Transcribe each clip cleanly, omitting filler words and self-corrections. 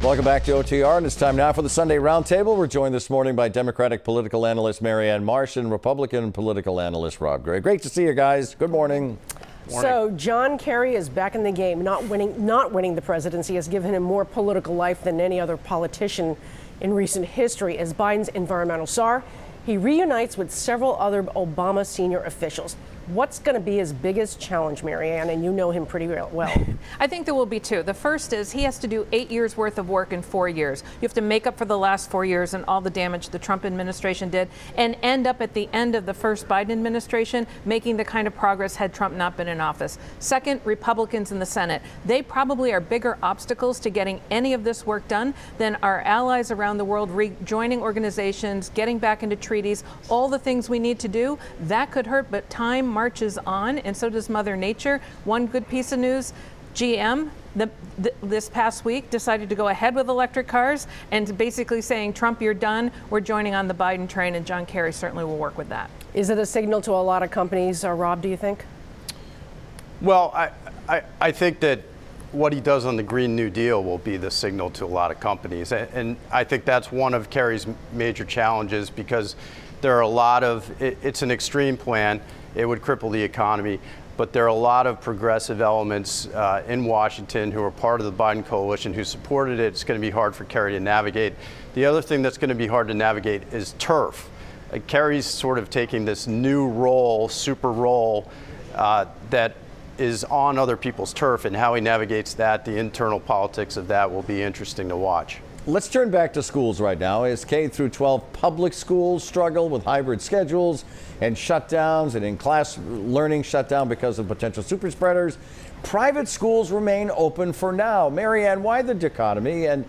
Welcome back to OTR, and it's time now for the Sunday Roundtable. We're joined this morning by Democratic political analyst Marianne Marsh and Republican political analyst Rob Gray. Great to see you guys. Good morning. So John Kerry is back in the game. Not winning the presidency has given him more political life than any other politician in recent history. As Biden's environmental czar, he reunites with several other Obama senior officials. What's going to be his biggest challenge, Marianne? And you know him pretty well. I think there will be two. The first is he has to do 8 years worth of work in 4 years. You have to make up for the last 4 years and all the damage the Trump administration did and end up at the end of the first Biden administration making the kind of progress had Trump not been in office. Second, Republicans in the Senate. They probably are bigger obstacles to getting any of this work done than our allies around the world rejoining organizations, getting back into treaties, all the things we need to do. That could hurt, but time marches on, and so does Mother Nature. One good piece of news, GM this past week decided to go ahead with electric cars and basically saying, Trump, you're done. We're joining on the Biden train, and John Kerry certainly will work with that. Is it a signal to a lot of companies, Rob, do you think? Well, I think that what he does on the Green New Deal will be the signal to a lot of companies. And I think that's one of Kerry's major challenges, because there are a lot of, it's an extreme plan. It would cripple the economy. But there are a lot of progressive elements in Washington who are part of the Biden coalition who supported it. It's going to be hard for Kerry to navigate. The other thing that's going to be hard to navigate is turf. Kerry's sort of taking this new role, super role, that is on other people's turf, and how he navigates that, the internal politics of that, will be interesting to watch. Let's turn back to schools right now. As K through 12 public schools struggle with hybrid schedules and shutdowns, and in-class learning shut down because of potential super spreaders, private schools remain open for now. Marianne, why the dichotomy, and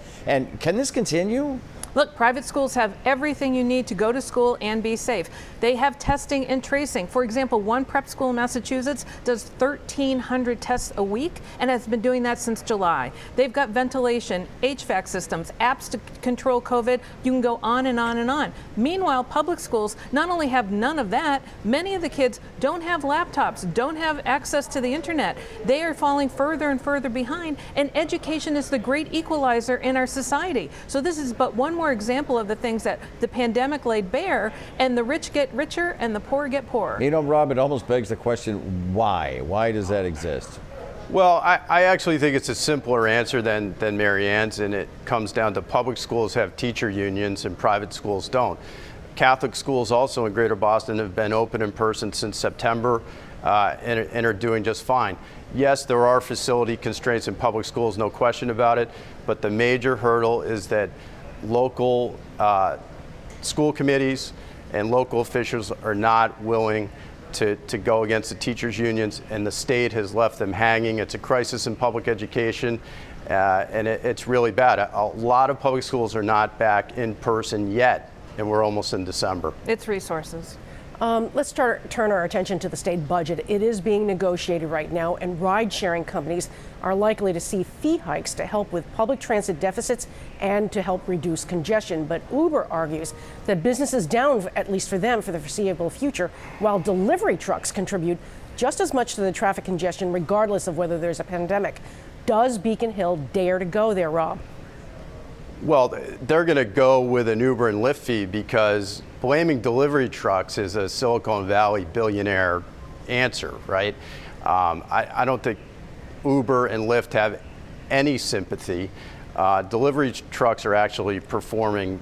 can this continue? Look, private schools have everything you need to go to school and be safe. They have testing and tracing. For example, one prep school in Massachusetts does 1,300 tests a week and has been doing that since July. They've got ventilation, HVAC systems, apps to control COVID. You can go on and on and on. Meanwhile, public schools not only have none of that, many of the kids don't have laptops, don't have access to the internet. They are falling further and further behind, and education is the great equalizer in our society. So this is but one more example of the things that the pandemic laid bare, and the rich get richer and the poor get poorer. You know, Rob, it almost begs the question, why? Why does that exist? Well, I actually think it's a simpler answer than Marianne's, and it comes down to public schools have teacher unions and private schools don't. Catholic schools also in Greater Boston have been open in person since September and are doing just fine. Yes, there are facility constraints in public schools, no question about it, but the major hurdle is that local school committees and local officials are not willing to go against the teachers' unions, and the state has left them hanging. It's a crisis in public education, and it's really bad. A lot of public schools are not back in person yet, and we're almost in December. It's resources. Let's turn our attention to the state budget. It is being negotiated right now, and ride-sharing companies are likely to see fee hikes to help with public transit deficits and to help reduce congestion. But Uber argues that business is down, at least for them, for the foreseeable future, while delivery trucks contribute just as much to the traffic congestion, regardless of whether there's a pandemic. Does Beacon Hill dare to go there, Rob? Well, they're going to go with an Uber and Lyft fee, because blaming delivery trucks is a Silicon Valley billionaire answer, right? I don't think Uber and Lyft have any sympathy. Delivery trucks are actually performing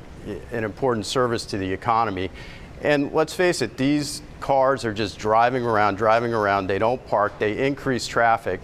an important service to the economy. And let's face it, these cars are just driving around. They don't park, they increase traffic,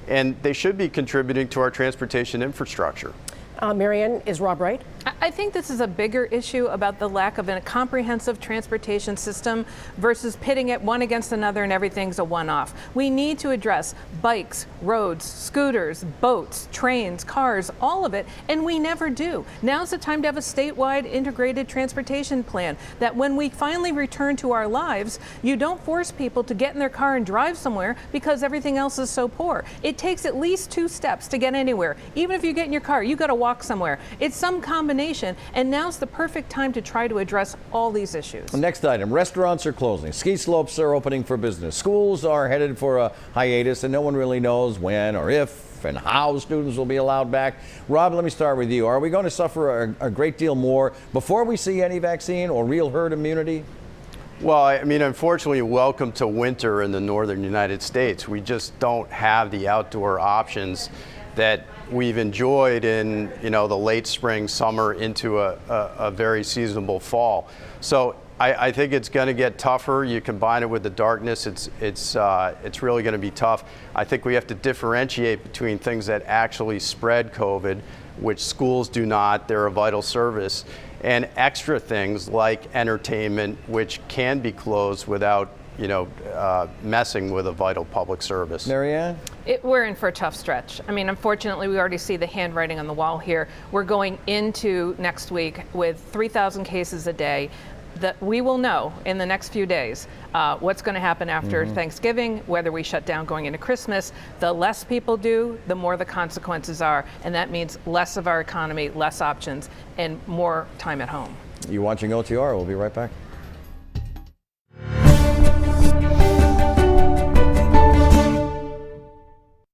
and they should be contributing to our transportation infrastructure. Marianne, is Rob right? I think this is a bigger issue about the lack of a comprehensive transportation system versus pitting it one against another and everything's a one-off. We need to address bikes, roads, scooters, boats, trains, cars, all of it, and we never do. Now's the time to have a statewide integrated transportation plan that when we finally return to our lives, you don't force people to get in their car and drive somewhere because everything else is so poor. It takes at least 2 steps to get anywhere. Even if you get in your car, you got to walk somewhere. It's some combination, and now's the perfect time to try to address all these issues. Next item, restaurants are closing, ski slopes are opening for business, schools are headed for a hiatus, and no one really knows when or if and how students will be allowed back. Rob, let me start with you. Are we going to suffer a great deal more before we see any vaccine or real herd immunity? Well, I mean, unfortunately, welcome to winter in the northern United States. We just don't have the outdoor options that we've enjoyed in, the late spring, summer into a very seasonable fall. So I think it's going to get tougher. You combine it with the darkness, it's really going to be tough. I think we have to differentiate between things that actually spread COVID, which schools do not. They're a vital service, and extra things like entertainment, which can be closed without messing with a vital public service. Marianne? We're in for a tough stretch. I mean, unfortunately, we already see the handwriting on the wall here. We're going into next week with 3,000 cases a day. That we will know in the next few days what's going to happen after Thanksgiving, whether we shut down going into Christmas. The less people do, the more the consequences are. And that means less of our economy, less options, and more time at home. You watching OTR? We'll be right back.